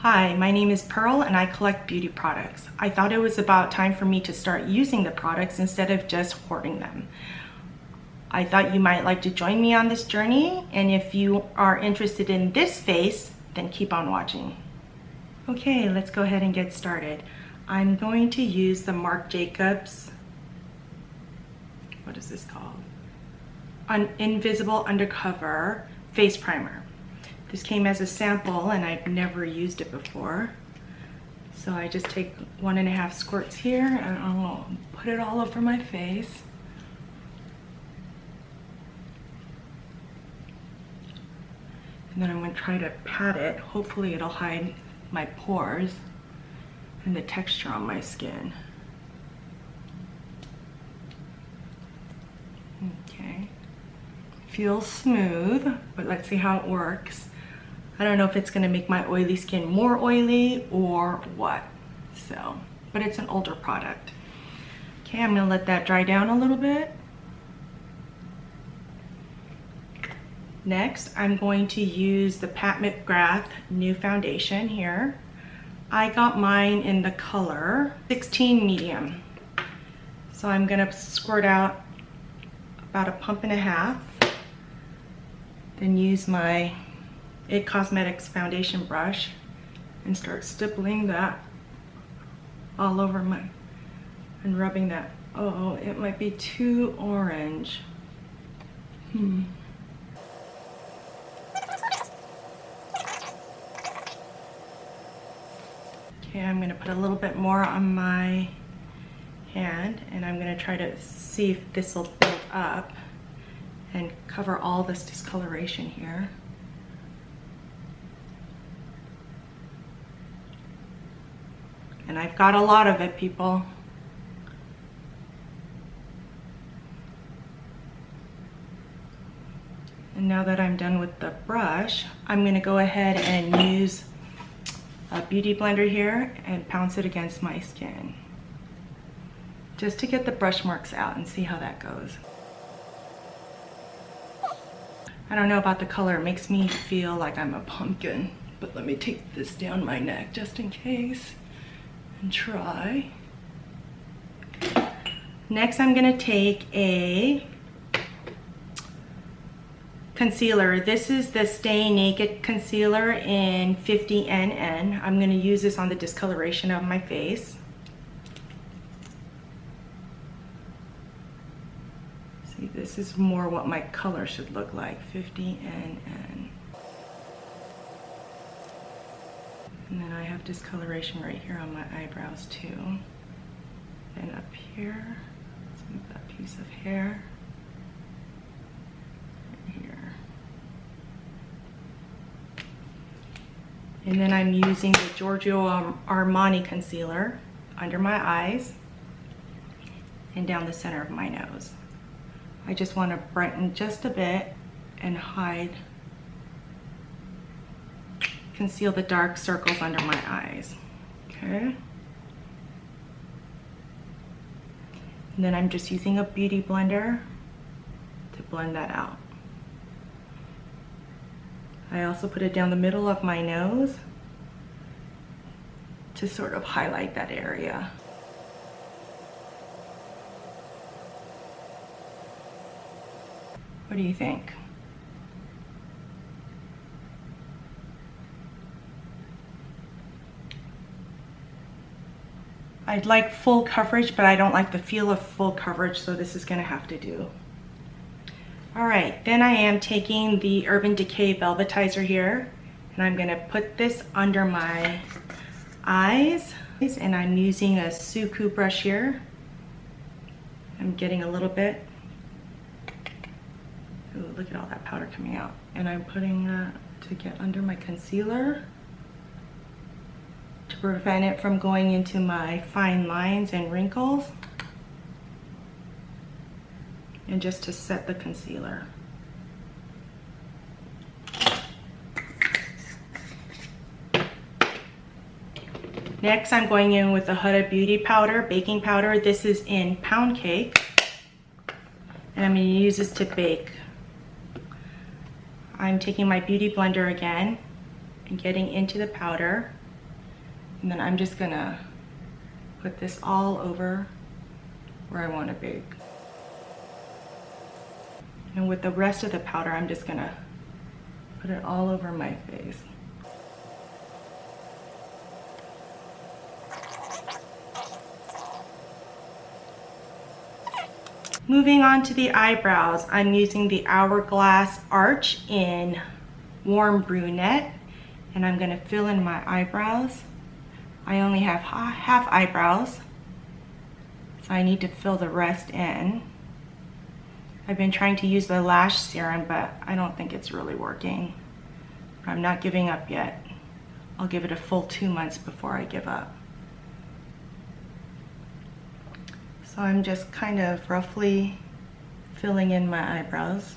Hi, my name is Pearl and I collect beauty products. I thought it was about time for me to start using the products instead of just hoarding them. I thought you might like to join me on this journey, and if you are interested in this face, then keep on watching. Okay, let's go ahead and get started. I'm going to use the Marc Jacobs, what is this called? Invisible Undercover Face Primer. This came as a sample and I've never used it before. So I just take 1.5 squirts here and I'll put it all over my face. And then I'm going to try to pat it. Hopefully it'll hide my pores and the texture on my skin. Okay. Feels smooth, but let's see how it works. I don't know if it's gonna make my oily skin more oily or what. So, but it's an older product. Okay, I'm gonna let that dry down a little bit. Next, I'm going to use the Pat McGrath new foundation here. I got mine in the color 16 medium. So I'm gonna squirt out about 1.5 pumps. Then use my IT Cosmetics foundation brush and start stippling that all over and rubbing that. Oh, it might be too orange. Okay, I'm gonna put a little bit more on my hand and I'm gonna try to see if this will build up and cover all this discoloration here. And I've got a lot of it, people. And now that I'm done with the brush, I'm gonna go ahead and use a beauty blender here and pounce it against my skin. Just to get the brush marks out and see how that goes. I don't know about the color, it makes me feel like I'm a pumpkin, but let me take this down my neck just in case and try. Next, I'm gonna take a concealer. This is the Stay Naked concealer in 50 NN. I'm gonna use this on the discoloration of my face. See, this is more what my color should look like, 50 NN. And then I have discoloration right here on my eyebrows too. And up here, let's move that piece of hair. Right here. And then I'm using the Giorgio Armani concealer under my eyes and down the center of my nose. I just want to brighten just a bit and conceal the dark circles under my eyes. Okay. And then I'm just using a beauty blender to blend that out. I also put it down the middle of my nose to sort of highlight that area. What do you think? I'd like full coverage, but I don't like the feel of full coverage, so this is gonna have to do. All right, then I am taking the Urban Decay Velvetizer here, and I'm gonna put this under my eyes, and I'm using a Suku brush here. I'm getting a little bit. Ooh, look at all that powder coming out. And I'm putting that to get under my concealer to prevent it from going into my fine lines and wrinkles, and just to set the concealer. Next, I'm going in with the Huda Beauty powder, baking powder. This is in Pound Cake, and I'm going to use this to bake. I'm taking my beauty blender again and getting into the powder And then I'm just gonna put this all over where I want to bake. And with the rest of the powder, I'm just gonna put it all over my face. Moving on to the eyebrows, I'm using the Hourglass Arch in Warm Brunette, and I'm gonna fill in my eyebrows. I only have half eyebrows, so I need to fill the rest in. I've been trying to use the lash serum, but I don't think it's really working. I'm not giving up yet. I'll give it a full 2 months before I give up. So I'm just kind of roughly filling in my eyebrows.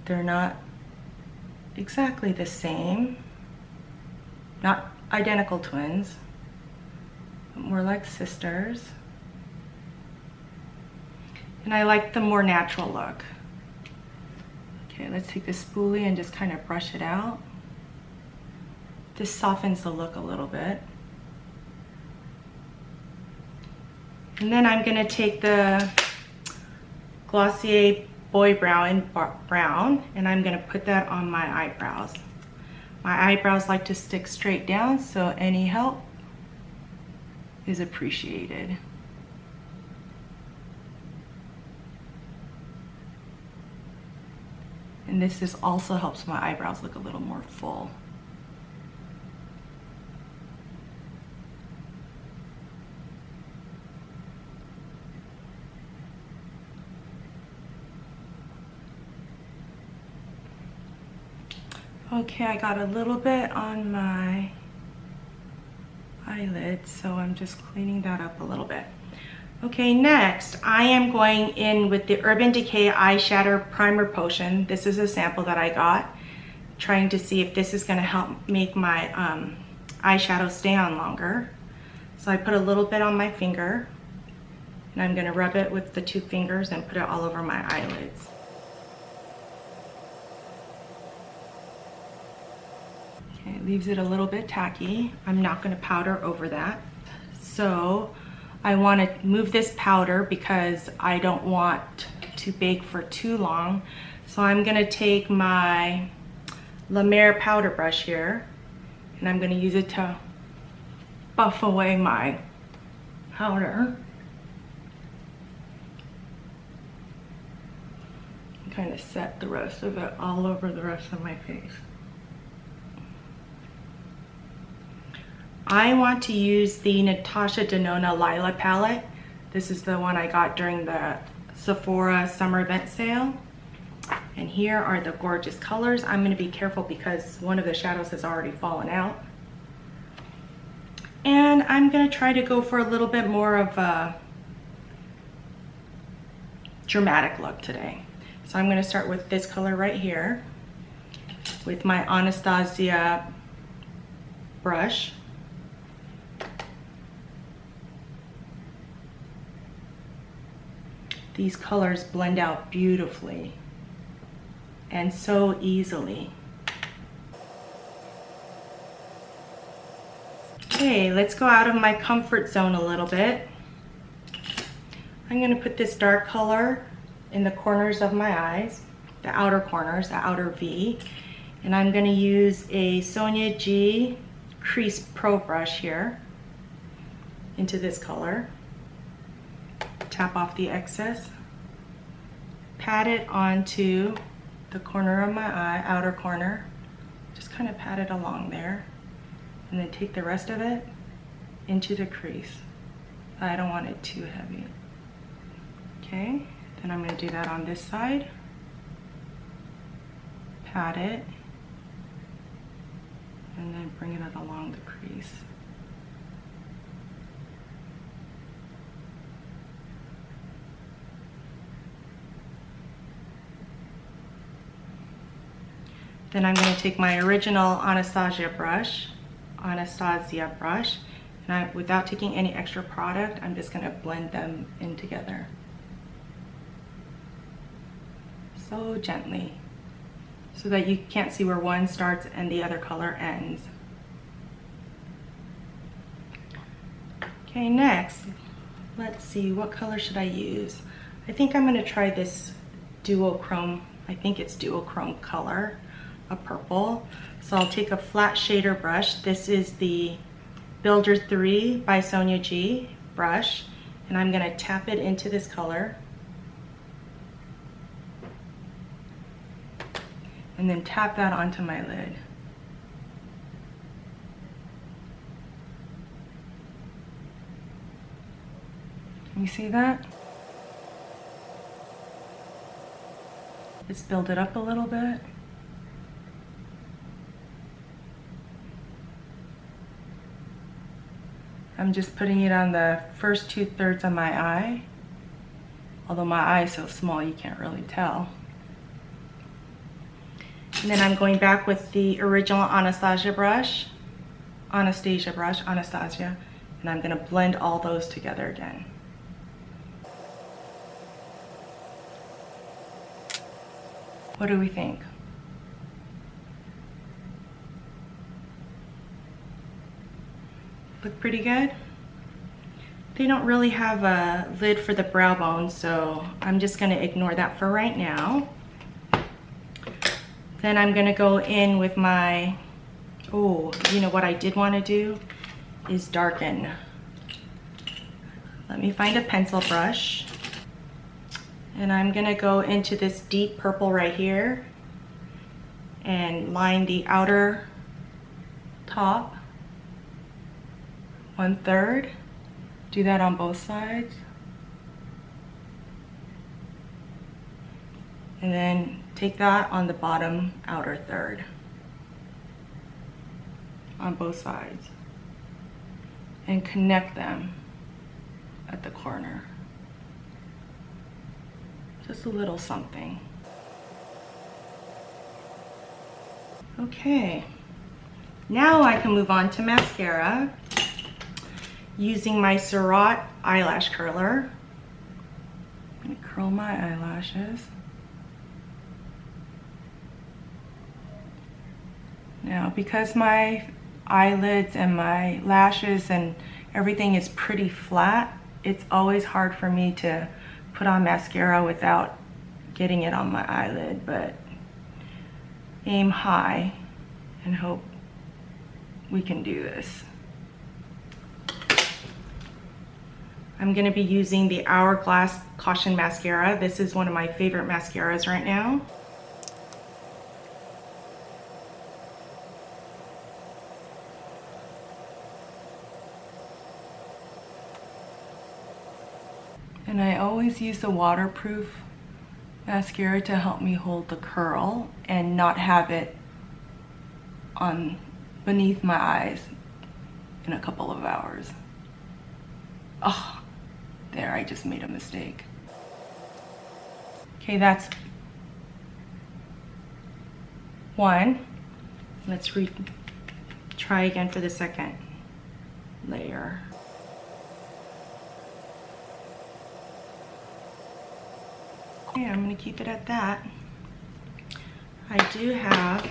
They're not exactly the same, not identical twins, but more like sisters. And I like the more natural look. Okay, let's take this spoolie and just kind of brush it out. This softens the look a little bit. And then I'm gonna take the Glossier Boy Brow in brown, and I'm gonna put that on my eyebrows. My eyebrows like to stick straight down, so any help is appreciated. And this just also helps my eyebrows look a little more full. Okay, I got a little bit on my eyelids, so I'm just cleaning that up a little bit. Okay, next I am going in with the Urban Decay Eyeshadow Primer Potion. This is a sample that I got, trying to see if this is gonna help make my eyeshadow stay on longer. So I put a little bit on my finger, and I'm gonna rub it with the 2 fingers and put it all over my eyelids. Okay, it leaves it a little bit tacky. I'm not gonna powder over that. So I wanna move this powder because I don't want to bake for too long. So I'm gonna take my La Mer powder brush here, and I'm gonna use it to buff away my powder. And kind of set the rest of it all over the rest of my face. I want to use the Natasha Denona Lila palette. This is the one I got during the Sephora summer event sale. And here are the gorgeous colors. I'm gonna be careful because one of the shadows has already fallen out. And I'm gonna try to go for a little bit more of a dramatic look today. So I'm gonna start with this color right here with my Anastasia brush. These colors blend out beautifully and so easily. Okay, let's go out of my comfort zone a little bit. I'm gonna put this dark color in the corners of my eyes, the outer corners, the outer V, and I'm gonna use a Sonia G Crease Pro brush here into this color. Tap off the excess, pat it onto the corner of my eye, outer corner, just kind of pat it along there, and then take the rest of it into the crease. I don't want it too heavy. Okay, then I'm going to do that on this side, pat it, and then bring it along the crease. Then I'm going to take my original Anastasia brush, and without taking any extra product, I'm just going to blend them in together. So gently, so that you can't see where one starts and the other color ends. Okay, next, let's see, what color should I use? I think I'm gonna try this duochrome, I think it's duochrome color, a purple. So I'll take a flat shader brush. This is the Builder 3 by Sonia G brush, and I'm gonna tap it into this color. And then tap that onto my lid. Can you see that? Let's build it up a little bit. I'm just putting it on the first 2/3 of my eye. Although my eye is so small, you can't really tell. And then I'm going back with the original Anastasia, and I'm gonna blend all those together again. What do we think? Look pretty good? They don't really have a lid for the brow bone, so I'm just gonna ignore that for right now. Then I'm gonna go in with my, oh, you know what I did wanna do is darken. Let me find a pencil brush. And I'm gonna go into this deep purple right here and line the outer top 1/3. Do that on both sides. And then take that on the bottom outer third on both sides and connect them at the corner. Just a little something. Okay, now I can move on to mascara using my Surratt eyelash curler. I'm gonna curl my eyelashes. Now, because my eyelids and my lashes and everything is pretty flat, it's always hard for me to put on mascara without getting it on my eyelid, but aim high and hope we can do this. I'm gonna be using the Hourglass Caution Mascara. This is one of my favorite mascaras right now. And I always use the waterproof mascara to help me hold the curl and not have it on beneath my eyes in a couple of hours. Oh, there, I just made a mistake. Okay, that's one. Let's try again for the second layer. Okay, I'm gonna keep it at that. I do have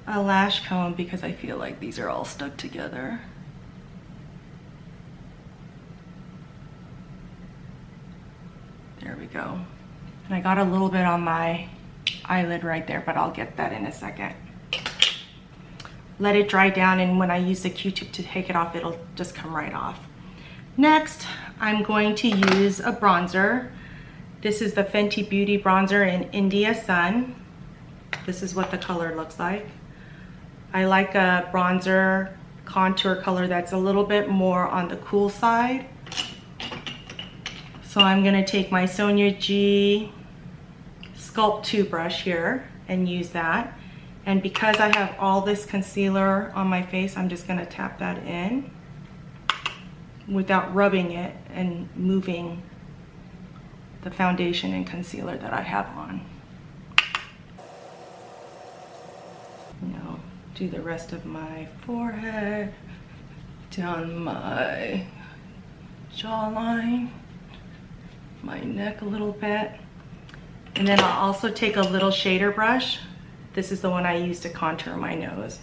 a lash comb because I feel like these are all stuck together. There we go. And I got a little bit on my eyelid right there, but I'll get that in a second. Let it dry down, and when I use the Q-tip to take it off, it'll just come right off. Next, I'm going to use a bronzer. This is the Fenty Beauty bronzer in India Sun. This is what the color looks like. I like a bronzer contour color that's a little bit more on the cool side. So I'm gonna take my Sonia G Sculpt 2 brush here and use that. And because I have all this concealer on my face, I'm just gonna tap that in without rubbing it and moving the foundation and concealer that I have on. Now, do the rest of my forehead, down my jawline, my neck a little bit. And then I'll also take a little shader brush. This is the one I use to contour my nose.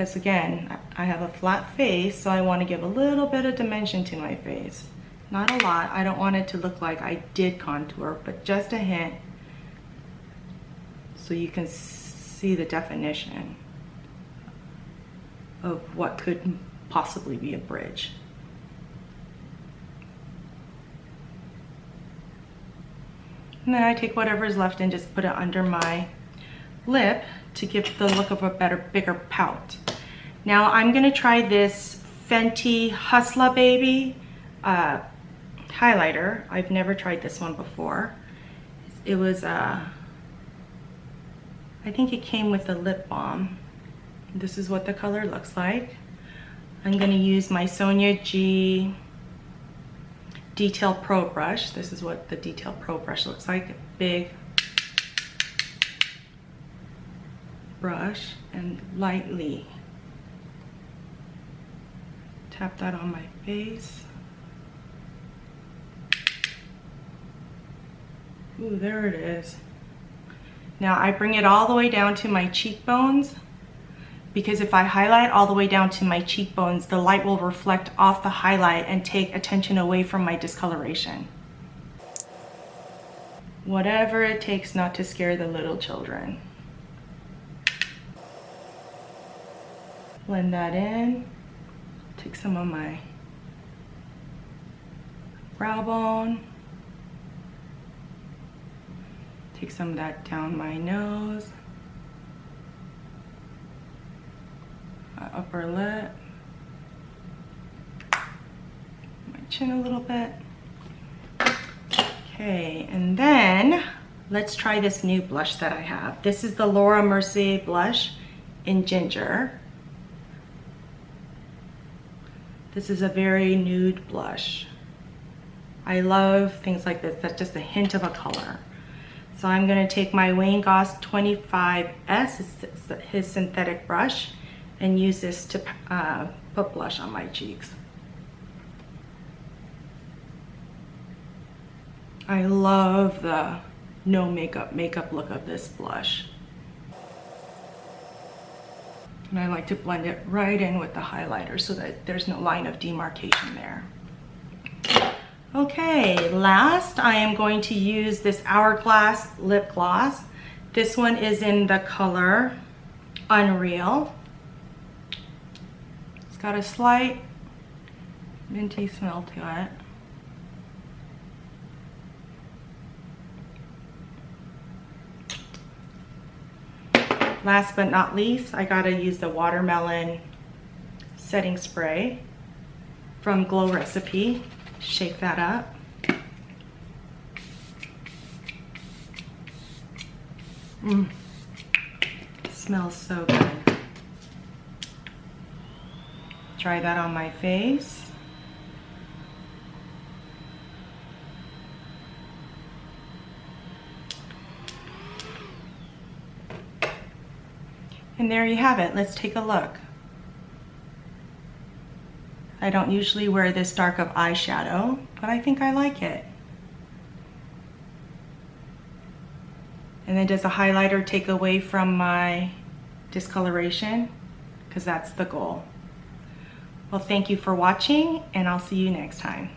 because again, I have a flat face, so I want to give a little bit of dimension to my face. Not a lot. I don't want it to look like I did contour, but just a hint so you can see the definition of what could possibly be a bridge. And then I take whatever is left and just put it under my lip to give the look of a bigger pout. Now I'm gonna try this Fenty Hustla Baby highlighter. I've never tried this one before. It was, I think it came with a lip balm. This is what the color looks like. I'm gonna use my Sonia G Detail Pro brush. This is what the Detail Pro brush looks like. A big brush, and lightly tap that on my face. Ooh, there it is. Now I bring it all the way down to my cheekbones, because if I highlight all the way down to my cheekbones, the light will reflect off the highlight and take attention away from my discoloration. Whatever it takes not to scare the little children. Blend that in. Take some of my brow bone. Take some of that down my nose. My upper lip. My chin a little bit. Okay, and then let's try this new blush that I have. This is the Laura Mercier blush in Ginger. This is a very nude blush. I love things like this, that's just a hint of a color. So I'm gonna take my Wayne Goss 25S, it's his synthetic brush, and use this to put blush on my cheeks. I love the no makeup look of this blush. And I like to blend it right in with the highlighter so that there's no line of demarcation there. Okay, last I am going to use this Hourglass lip gloss. This one is in the color Unreal. It's got a slight minty smell to it. Last but not least, I gotta use the Watermelon setting spray from Glow Recipe. Shake that up. Smells so good. Try that on my face. And there you have it. Let's take a look. I don't usually wear this dark of eyeshadow, but I think I like it. And then does the highlighter take away from my discoloration? Because that's the goal. Well, thank you for watching, and I'll see you next time.